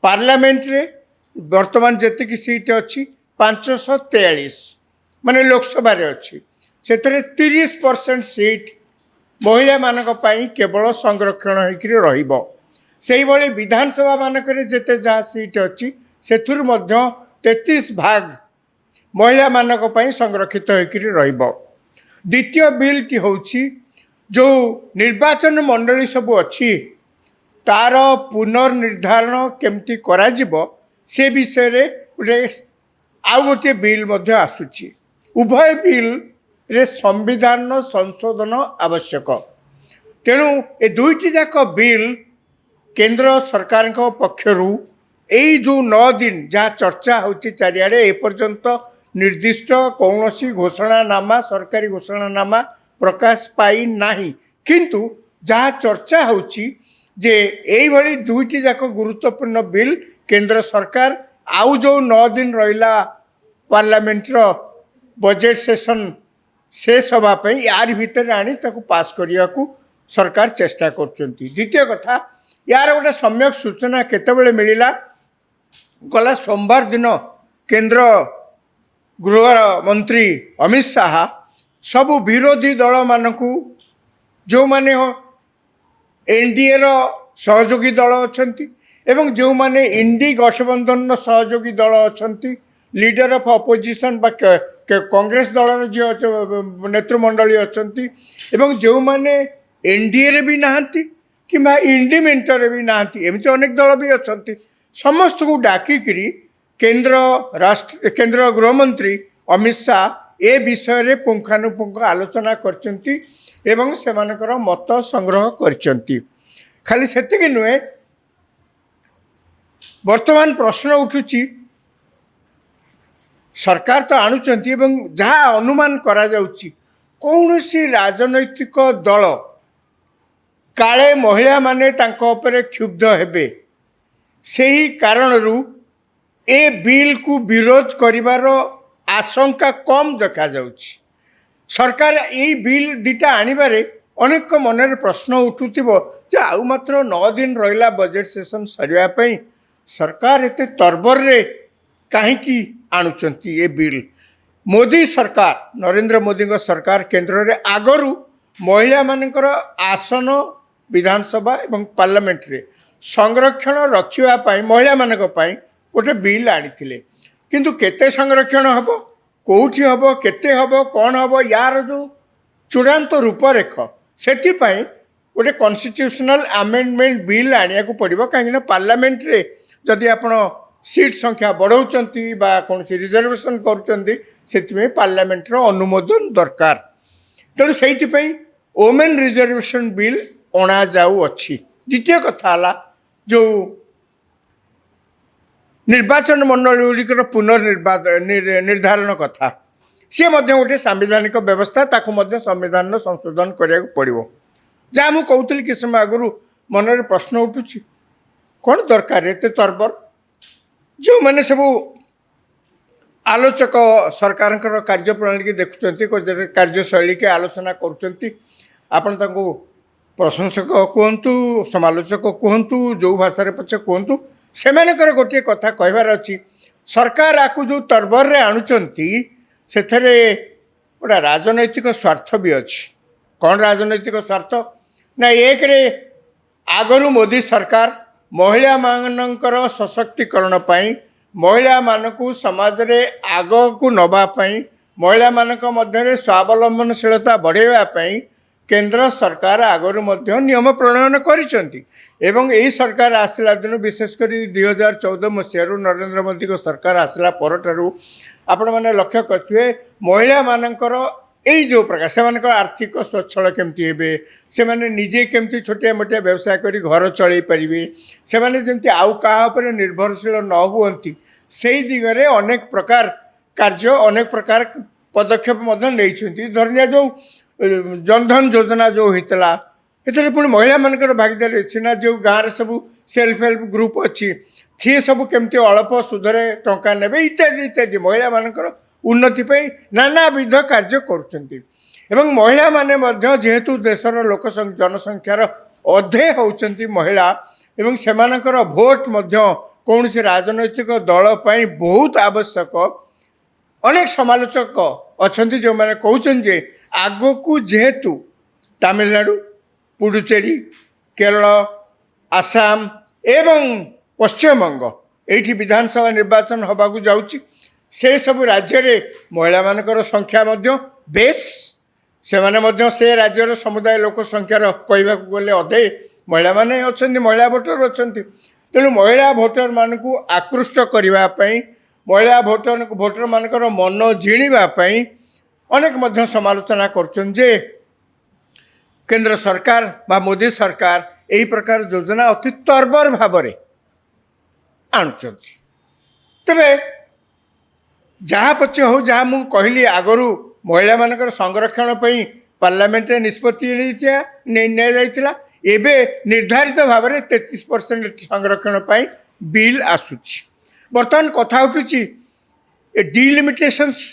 Parliament रे वर्तमान जी seat अच्छी 543 माने लोकसभा अच्छी से 30% सीट महिला मानक पई केवल संरक्षण होकर रही विधानसभा मानक जिते जहाँ सीट अच्छी से 33 भाग महिला मानक पई संरक्षित होकर द्वितीय बिल टी होची जो निर्वाचन मंडली सब अच्छी तार पुनर्निर्धारण केमती करा जिवो से विषय रे आउ गोटे बिल मध्य आसुची उभय बिल रे संविधान संशोधन आवश्यक तेणु ए दुईटी जाक बिल केंद्र सरकार पक्षरु एई जो 9 दिन जहाँ चर्चा होची चारिआडे एपर्यंत निर्दिष्ट कौनसी घोषणानामा सरकारी घोषणानामा प्रकाश पाई नाही किंतु जहाँ चर्चा होची जे एई भली दुईटी जाक गुरुत्वपूर्ण बिल केंद्र सरकार आउ जो 9 दिन रहिला पार्लियामेंट रो बजेट सेशन शेष होगापी यार भितर आनी ताकू पास करने को सरकार चेष्टा करछंती। द्वितीय कथा यार गोटे सम्यक सूचना केतेबेले मिलिला गला सोमवार दिन केंद्र गृह मंत्री अमित शाह सबु विरोधी दल मानकू जो माने एनडीए रो सहयोगी दल अछंती एवं जो माने इंडी गठबंधन सहयोगी दल अछंती लीडर ऑफ अपोजिशन कांग्रेस दल जो नेतृमंडली अछंती एवं जो माने एनडीए रे भी नहांती किंबा इंडी मेंटर भी नहांती एमती अनेक दल भी अछंती समस्त को डाकिकरी केंद्र गृहमंत्री अमित शाह ए विषय रे पुंखानुपुंख आलोचना करचंती एवं सेमानकर मत संग्रह करचंती। खाली सेतिक नुहे वर्तमान प्रश्न उठुची सरकार तो आणुचंती एवं जहाँ अनुमान करा जाउची कौनसी राजनैतिक दल काले महिला माने तांको उपरे क्षुब्ध हेबे सेही कारणरू ए बिल को विरोध करिवार आशंका कम देखा जाउची। सरकार यही बिल दुटा आनिबारे अनेक मनरे प्रश्न उठुथिबो जे आउ मात्र 9 दिन रहिला बजेट सेशन सरिया पई सरकार एते तरबर रे काहेकि आणुचंती ए बिल। मोदी सरकार नरेंद्र मोदी को सरकार केंद्र रे आगरू महिला मानकर आसन विधानसभा एवं पार्लियामेंट रे संरक्षण रखिवा पाई महिला मानक पाई गोटे बिल आनिथिले किंतु केते संरक्षण हबो कोठी हबो केते हबो कौन हबो यार जो चूड़ांत रूपरेख सेति पाई गोटे कॉन्स्टिट्यूशनल अमेंडमेंट बिल आनिया को पड़िबो काहेकि पार्लियामेंट रे जदि आपण सीट संख्या बढ़ाउचंती बा कौन सी रिजर्वेशन करूचंती सेति पार्लियामेंट रो अनुमोदन दरकार तेणु से वोमेन रिजर्वेशन बिल अणा जाऊ अच्छी। द्वितीय कथा है जो निर्वाचन मंडली गुड़िकर पुनर्निर्धारण कथा सी गोटे सांविधानिक व्यवस्था ताकू संविधान संशोधन करा पड़ो जहाँ मुझे कहूली कि समय आगु मनरे प्रश्न उठुची कौन दरकार एत तरबर जो मैंने सब आलोचक सरकार कार्यप्रणाली की देखुं कार्यशैली के आलोचना करुँच प्रशंसक कहतु समालोचक कहतु जो भाषा पचे कहतु से गोटे कथा कहबार अच्छी सरकार आपको जो तरबर रे आणुचंती सेथरे गोटा राजनैतिक स्वार्थ भी अच्छी। कौन राजनैतिक स्वार्थ ना एक रे आगरू मोदी सरकार महिला मानकर सशक्तिकरण पाई महिला मानकू समाज रे आग को नबा पाई महिला मानक मध्य स्वावलंबनशीलता बढ़ावा पाई केंद्र सरकार आगरू मध्य नियम प्रणयन करिसेंती एवं यही सरकार आसला दिन विशेषकर 2014 मसीह नरेंद्र मोदी को सरकार आसला परठारू आपण मैंने लक्ष्य करते महिला मानकर यही जो प्रकार से आर्थिक स्वच्छल केमती हेबे से माने निजे केमती छोटिया मोटिया व्यवसाय करी घर चलई पारिबे से माने जेमती आउ काहा पर निर्भरशील न हुअंती सेही दिगरे अनेक प्रकार कार्य अनेक प्रकार पदक्षेप मध्य नैछंती। धरनिया जो जनधन योजना जो होता एथरे पुणी महिला मानकर भागीदारी अच्छी ना जो गाँव सब सेल्फ हेल्प ग्रुप अच्छी सी सब केमती अल्प सुधरे टंका नेबे इत्यादि इत्यादि महिला मानकर उन्नति पे नानाविध कार्य करुछंती एवं महिला माने मध्य जेहेतु देशर लोक जनसंख्यार अधे होउछंती महिला एवं सेमानकर भोट मध्य कौन से राजनैतिक दल पर बहुत आवश्यक। अनेक समालोचक अच्छा जो मैंने कहते जे आग को जेहेतु तमिलनाडु, पुडुचेरी, केरल, आसाम एवं पश्चिमबंग ये विधानसभा निर्वाचन होबाकू जाउची से सब राज्य रे महिला मानकर संख्या मध्य बेस से माने मध्य से राज्यर समुदाय लोक संख्यार कहवा गले अधे महिला माने अछंती, महिला भोटर अछंती। तेणु महिला भोटर मानकू आकृष्ट करिवा पई, महिला भोटर मानकर मन जिणिबा पई अनेक मध्य समालोचना करछन जे केंद्र सरकार बा मोदी सरकार यही प्रकार योजना अति तरबर भाव में आणुचंती। तेबे जहाँ पछे हो जहाँ मुझे कहली आगरू महिला मानकर संरक्षण पर पार्लियामेंट निष्पत्ति निया एबे निर्धारित भाव में 33% संरक्षण पर बिल आसूची। बर्तमान कथा उठुची डिलिमिटेशंस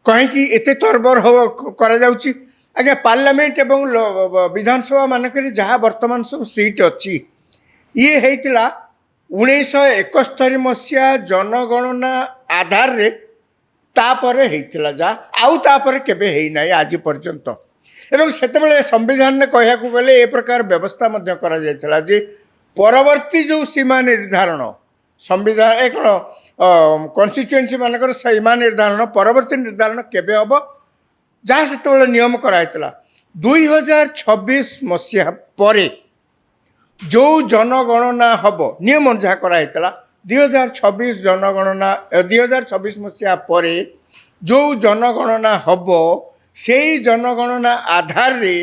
कहीं एते तरबर हो करा जाउची। आज्ञा पार्लियामेंट एवं विधानसभा मानक जहाँ वर्तमान सब सीट अच्छी ये होता 1971 मसीहा जनगणना आधार रे तापर होता जा आउ तापर केबे है ना आज पर्यंत। एवं सेतेबेले संविधान ने कहया गले ए प्रकार व्यवस्था मध्य करा जायतिला जे परवर्ती जो सीमा निर्धारण संविधान एक कन्स्टिट्युएंसी मानकर सीमा निर्धारण परवर्ती निर्धारण केबे हबो जहाँ से नियम कराइला 2026 मसीहा परे जो जनगणना हम नियम जहाँ कराइला 2026 जनगणना 2026 मसीहा परे जो जनगणना हम से जनगणना आधार रे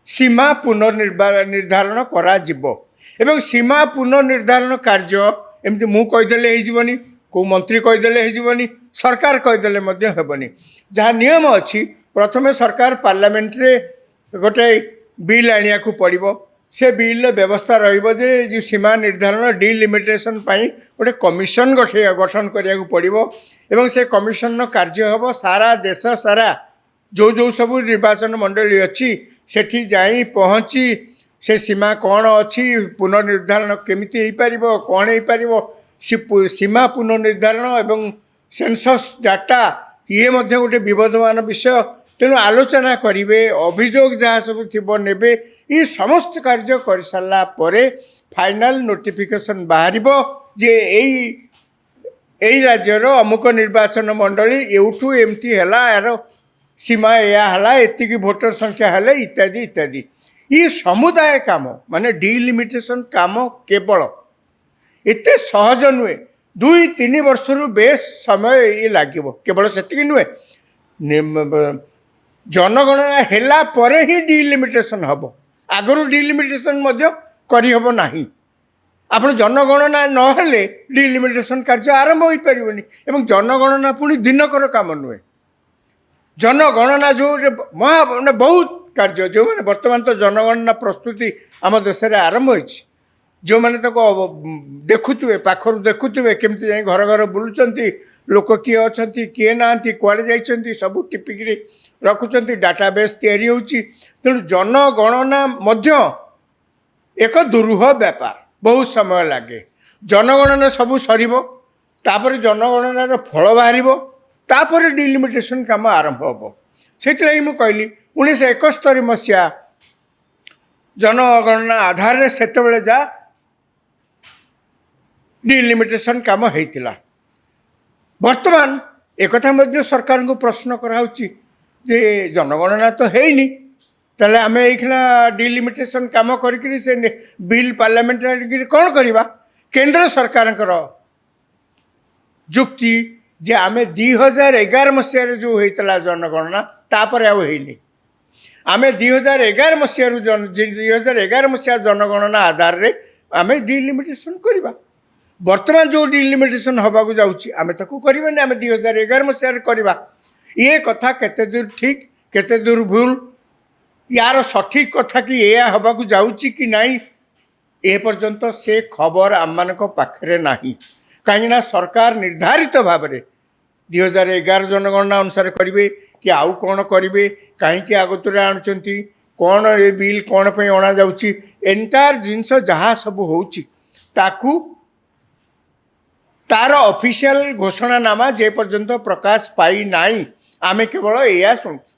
सीमा पुनर्निर्धारण करा जिवो। एवं सीमा पुनर्निर्धारण कार्य एमती मु कहीदेले होनी को मंत्री कहीदेले होनी सरकार कहीदेले हेबनी। जहाँ नियम अच्छी प्रथमे सरकार पार्लियामेंट रे गोटे बिल आनिया को पड़ो से बिल व्यवस्था रही जो सीमा निर्धारण डिलिमिटेशन पाई गोटे कमिशन गठन करिया को पड़ो एवं से कमिशन कार्य हम सारा देश सारा जो जो सब निर्वाचन मंडली अच्छी सेठी जाई पहुँची से सीमा कौन अच्छी पुनर्निर्धारण केमिति हो पार कौन हो पार सीमा पुनर्निर्धारण एवं सेंसस डाटा ये मध्य गोटे विवादमान विषय। तेणु आलोचना करेंगे अभियोग जहाँ सब थी ने ये समस्त कार्य कर सारा फाइनाल नोटिफिकेशन बाहर जे यही राज्यर अमुक निर्वाचन मंडली एवठू एमती है यार सीमा या एतिकी भोटर संख्या है इत्यादि इत्यादि। ये समुदाय काम माने डिलिमिटेशन काम केवल एते सहज नुहे 2-3 वर्ष बेस समय ये लगे केवल से नुहे जनगणना हेला परे ही डिलिमिटेशन हम आगरू डिलिमिटेशन करहब ना आप जनगणना नहेले डिलिमिटेशन कार्य आरंभ हो पारनि एवं जनगणना पुणी दिनकर काम नुहे जनगणना जो महा मैंने बहुत कार्य जो मैंने वर्तमान तो जनगणना प्रस्तुति आम देश में आरंभ हो जो मैंने देखुवे पाखर देखुवे केमती जाए घर घर बुलूं लोक किए अच्छा किए ना कुआड़े जाइए सब टिपिकी रखुंट डाटाबेस तैयारी होची। तेणु जनगणना एक दुरूह व्यापार बहुत समय लगे जनगणना सब सर जनगणनार फल बाहर डिलिमिटेशन काम आरंभ हम से मुझे कहली 1971 मसीहा जनगणना आधार से जा डिलिमिटेशन काम होता। वर्तमान एक सरकार को प्रश्न कराऊँची जे जनगणना तो हैनी ताले आम एखना डिलिमिटेशन काम करी से बिल पार्लियामेंट कौन करवा। केंद्र सरकार जुक्ति जे आम 2011 मसीह जो होता जनगणना तापर आनी आम 2011 मसीह 2011 मसीहा जनगणना आधार रे आम डिलिमिटेशन करवा। वर्तमान जो डिलिमिटेशन हवा को जाऊँगी आम ताकू करवानी आम 2011 मसीह करवा। ये कथा केते दूर ठीक केते दूर भूल यार सठिक कथा कि यह हवा को जाऊँगी कि नहीं ए पर्यंत से खबर आम मान पाखे ना कहीं सरकार निर्धारित भाव में 2011 जनगणना अनुसार करेंगे कि आउ कौन करेंगे कहीं आगतुरे आणुचंती कौन ये बिल कौन पे अणा जाउची एंटायर जिनस जहाँ सब होउची ତାକୁ ତାର ଅଫିସିଆଲ ଘୋଷଣାନାମା ଯେ ପର୍ଯ୍ୟନ୍ତ ପ୍ରକାଶ ପାଇନାହିଁ ଆମେ କେବଳ ଏଇଆ ଶୁଣୁଛୁ।